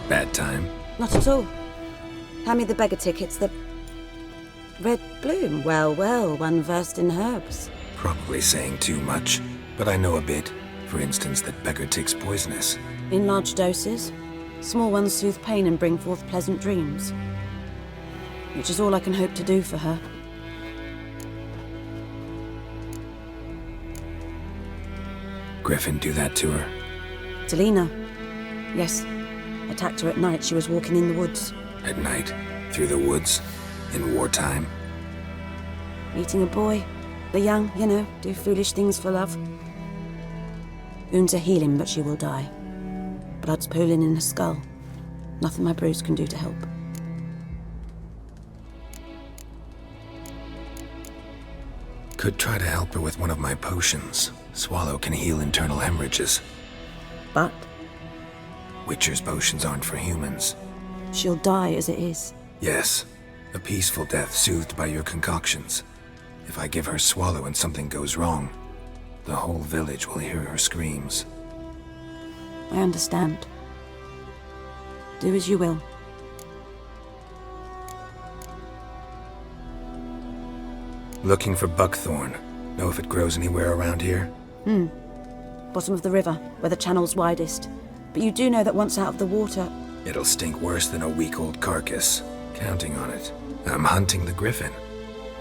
Bad time? Not at all. Hand me the beggar tickets, the... Red bloom. Well, one versed in herbs. Probably saying too much, but I know a bit. For instance, that beggar tick's poisonous. In large doses. Small ones soothe pain and bring forth pleasant dreams. Which is all I can hope to do for her. Griffin do that to her? Delina. Yes. Attacked her at night. She was walking in the woods. At night? Through the woods? In wartime? Meeting a boy. The young, you know, do foolish things for love. Wounds are healing, but she will die. Blood's pooling in her skull. Nothing my bruise can do to help. Could try to help her with one of my potions. Swallow can heal internal hemorrhages. But? Witcher's potions aren't for humans. She'll die as it is. Yes. A peaceful death soothed by your concoctions. If I give her Swallow and something goes wrong, the whole village will hear her screams. I understand. Do as you will. Looking for buckthorn. Know if it grows anywhere around here? Bottom of the river, where the channel's widest. But you do know that once out of the water... It'll stink worse than a week-old carcass. Counting on it. I'm hunting the griffin.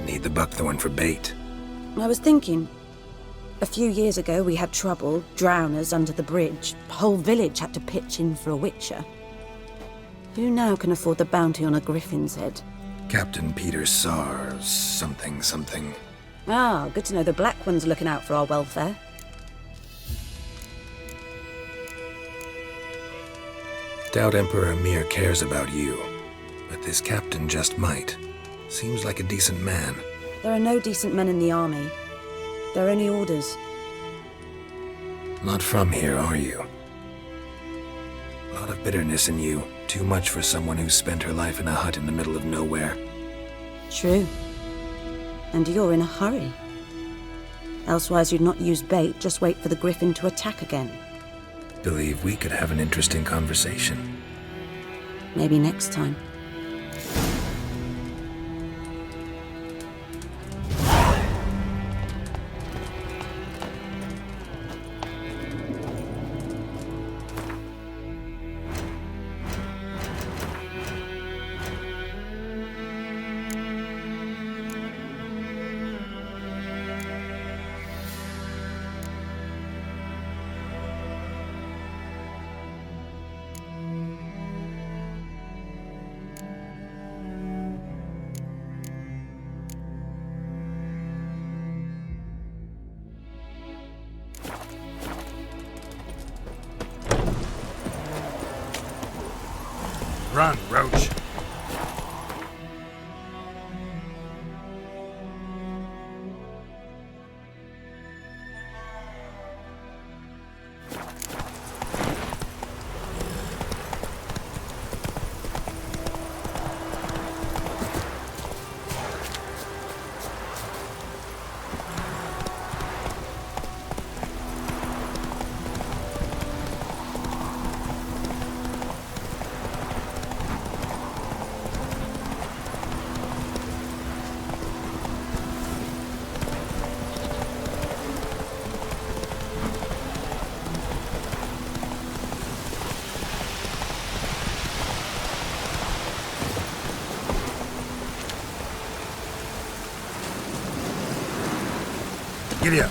Need the buckthorn for bait. I was thinking... A few years ago we had trouble, drowners under the bridge. The whole village had to pitch in for a witcher. Who now can afford the bounty on a griffin's head? Captain Peter Sars, something. Ah, good to know the Black One's looking out for our welfare. Doubt Emperor Mir cares about you, but this captain just might. Seems like a decent man. There are no decent men in the army. There are only orders. Not from here, are you? A lot of bitterness in you. Too much for someone who spent her life in a hut in the middle of nowhere. True. And you're in a hurry. Elsewise you'd not use bait, just wait for the griffin to attack again. Believe we could have an interesting conversation. Maybe next time. Run, Roach. Giddy up.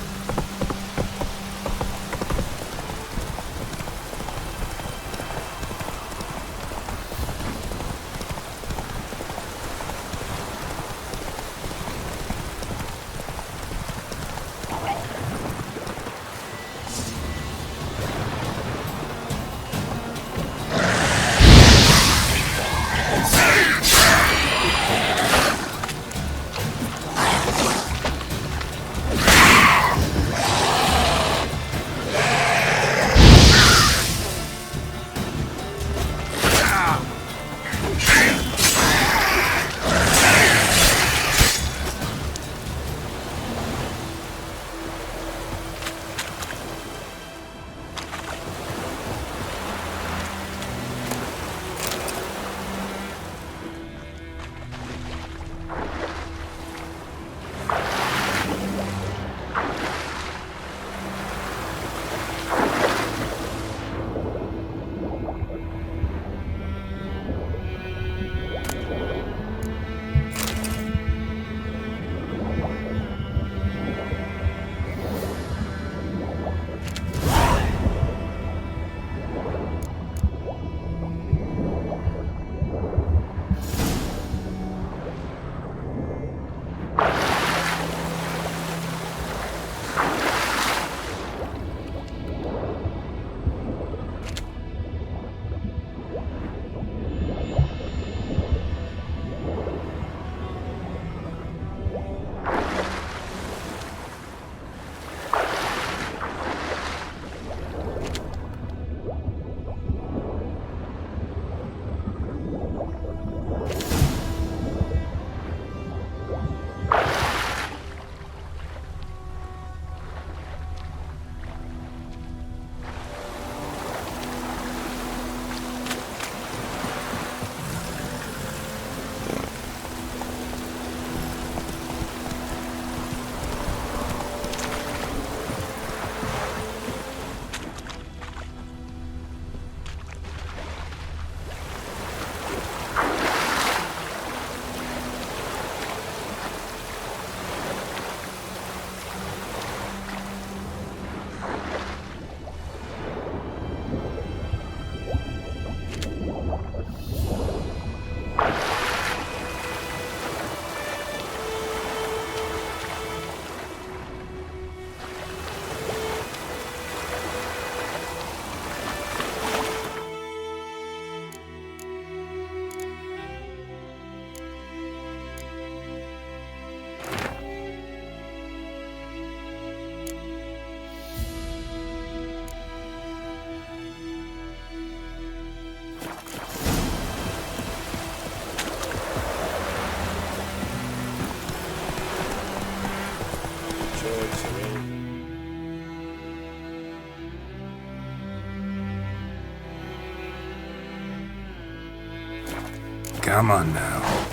Come on now.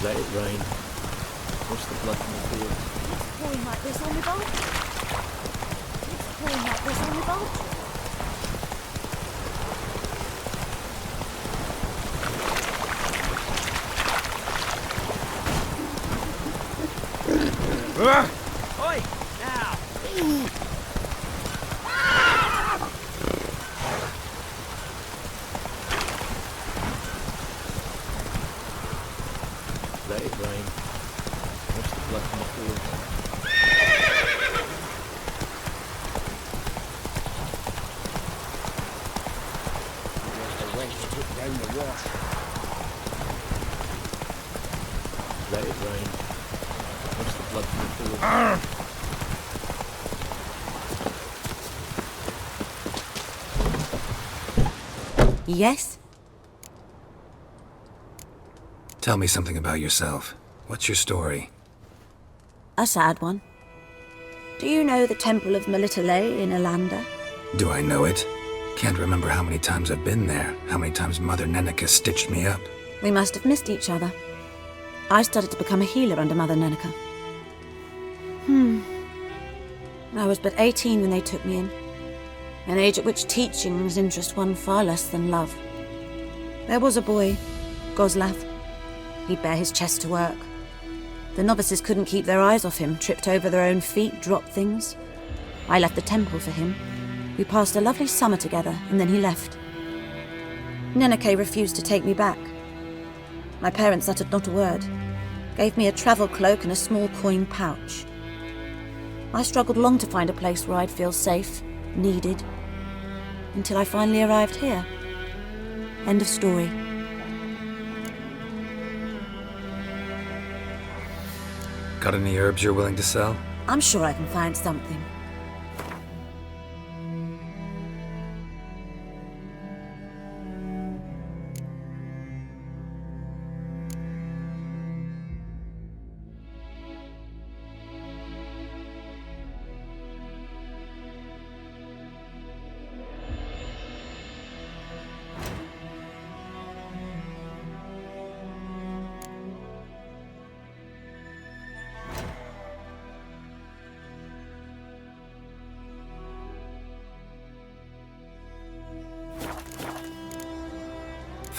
Let it rain. Wash the blood from the field. It's pouring like this on the boat. It's pouring like this on the boat. Oi! Now! Let it rain. Wash the blood from the field. The wench took down the wash. Let it rain. Wash the blood from the field. Yes? Tell me something about yourself. What's your story? A sad one. Do you know the Temple of Melitele in Alanda? Do I know it? Can't remember how many times I've been there, how many times Mother Nenica stitched me up. We must have missed each other. I started to become a healer under Mother Nenica. I was but 18 when they took me in. An age at which teachings interest one far less than love. There was a boy, Goslav. He'd bare his chest to work. The novices couldn't keep their eyes off him, tripped over their own feet, dropped things. I left the temple for him. We passed a lovely summer together, and then he left. Nenike refused to take me back. My parents uttered not a word, gave me a travel cloak and a small coin pouch. I struggled long to find a place where I'd feel safe, needed, until I finally arrived here. End of story. Got any herbs you're willing to sell? I'm sure I can find something.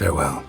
Farewell.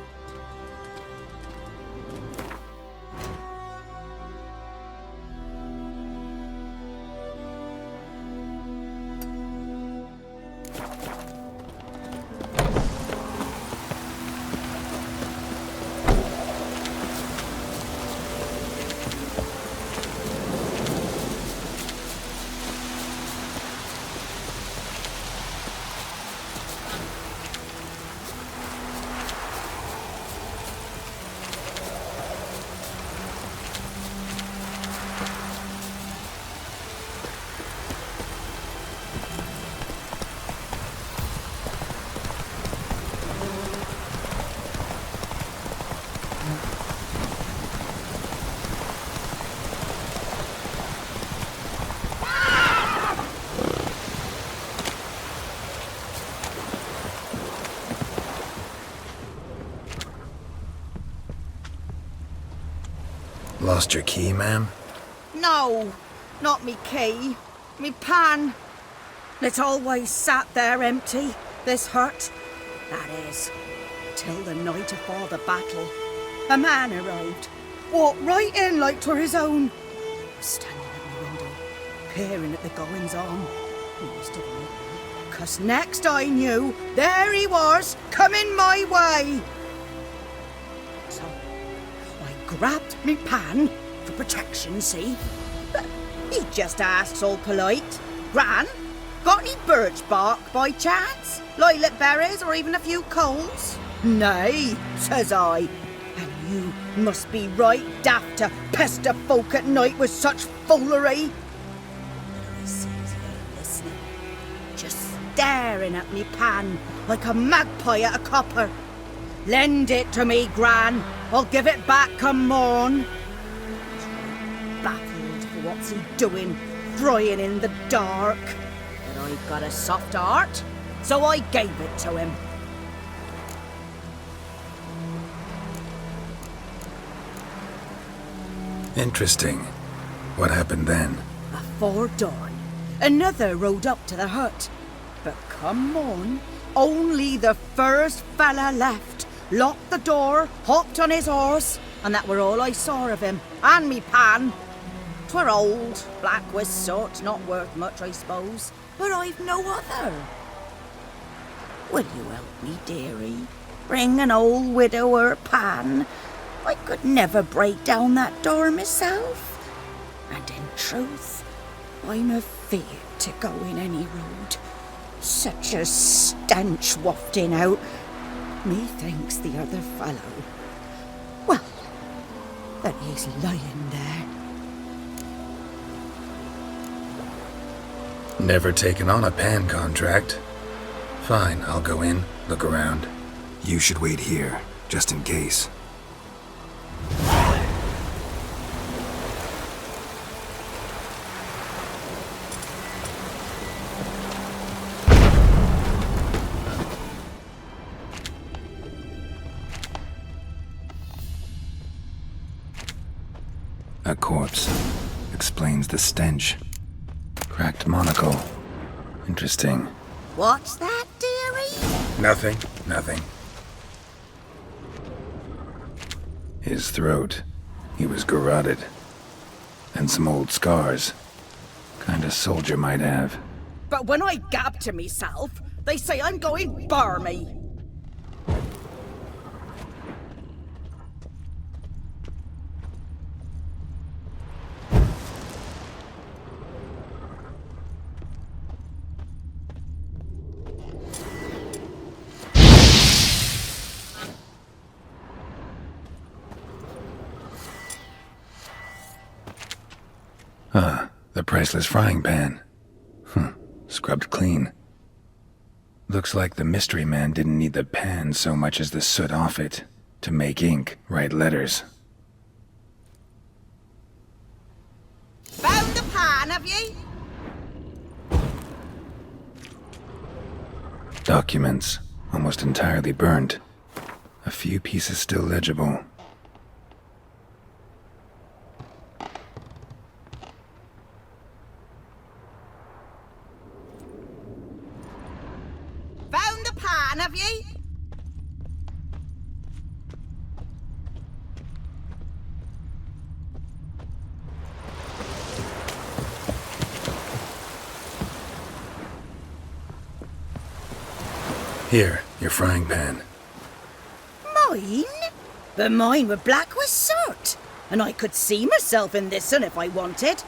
Lost your key, ma'am? No, not me key. Me pan. It's always sat there empty, this hut. That is, till the night afore the battle. A man arrived, walked right in like 'twere his own. Was standing at the window, peering at the goings-on. He must have known, 'cause next I knew, there he was, coming my way. So I grabbed me pan for protection, see? But he just asks all polite, Gran, got any birch bark by chance? Lilac berries or even a few coals? Nay, says I. And you must be right daft to pester folk at night with such foolery. But I sees he ain't listening, just staring at me pan like a magpie at a copper. Lend it to me, Gran. I'll give it back come morn. Baffled for what's he doing, frying in the dark. But I've got a soft heart, so I gave it to him. Interesting. What happened then? Afore dawn, another rode up to the hut. But come on, only the first fella left. Locked the door, hopped on his horse, and that were all I saw of him, and me pan. 'Twere old, black with soot, not worth much, I suppose, but I've no other. Will you help me, dearie? Bring an old widower pan. I could never break down that door myself. And in truth, I'm afeard to go in any road. Such a stench wafting out. Methinks the other fellow, well, that he's lying there. Never taken on a pan contract. Fine, I'll go in, look around. You should wait here, just in case. A corpse. Explains the stench. Cracked monocle. Interesting. What's that, dearie? Nothing. His throat. He was garroted. And some old scars. Kinda soldier might have. But when I gab to myself, they say I'm going barmy. The priceless frying pan. Scrubbed clean. Looks like the mystery man didn't need the pan so much as the soot off it to make ink, write letters. Found the pan, have ye? Documents, almost entirely burnt. A few pieces still legible. Found the pan, have ye? Here, your frying pan. Mine? But mine were black with soot. And I could see myself in this one if I wanted.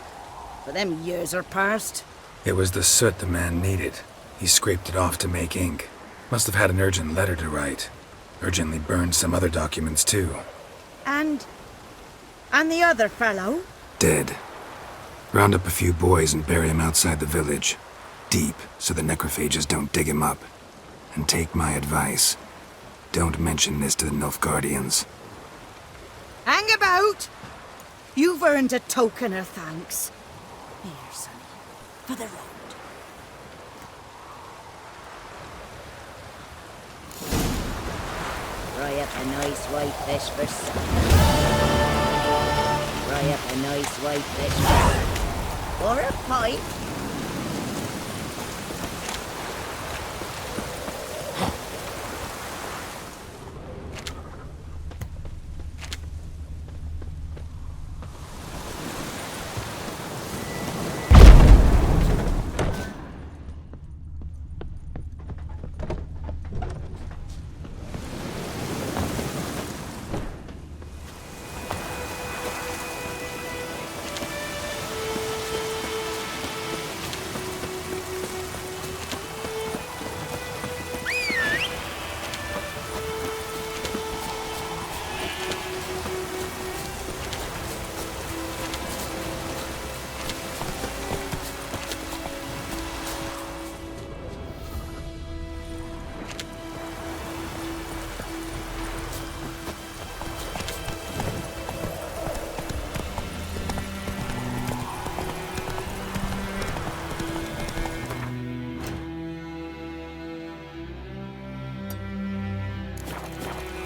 But them years are past. It was the soot the man needed. He scraped it off to make ink. Must have had an urgent letter to write. Urgently burned some other documents too. And the other fellow? Dead. Round up a few boys and bury him outside the village. Deep, so the necrophages don't dig him up. And take my advice. Don't mention this to the Nilfgaardians. Hang about! You've earned a token of thanks. Here, sonny, for the road. Fry up a nice white fish for supper. Fry up a nice white fish for supper. Or a pipe.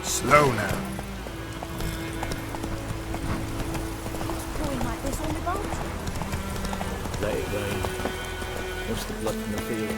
Slow now. Pouring like this on the boat. Let it rain. What's the blood from the field?